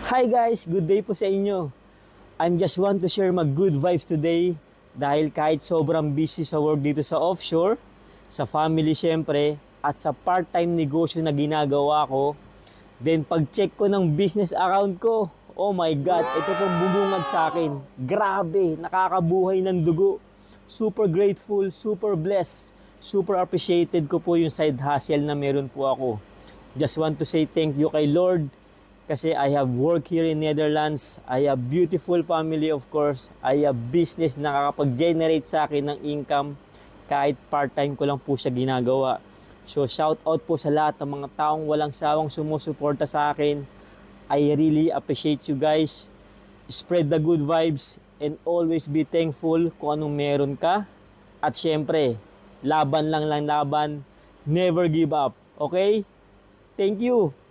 Hi guys, good day po sa inyo. I'm just want to share my good vibes today dahil kahit sobrang busy sa work dito sa offshore, sa family syempre, at sa part-time negosyo na ginagawa ko, then pag-check ko ng business account ko, oh my God, ito pong bumungad sa akin. Grabe, nakakabuhay ng dugo. Super grateful, super blessed, super appreciated ko po yung side hustle na meron po ako. Just want to say thank you kay Lord kasi I have work here in Netherlands. I have beautiful family of course. I have business na nakakapag-generate sa akin ng income kahit part-time ko lang po siya ginagawa. So shout out po sa lahat ng mga taong walang sawang sumusuporta sa akin. I really appreciate you guys. Spread the good vibes and always be thankful kung anong meron ka. At syempre, laban lang laban. Never give up. Okay? Thank you.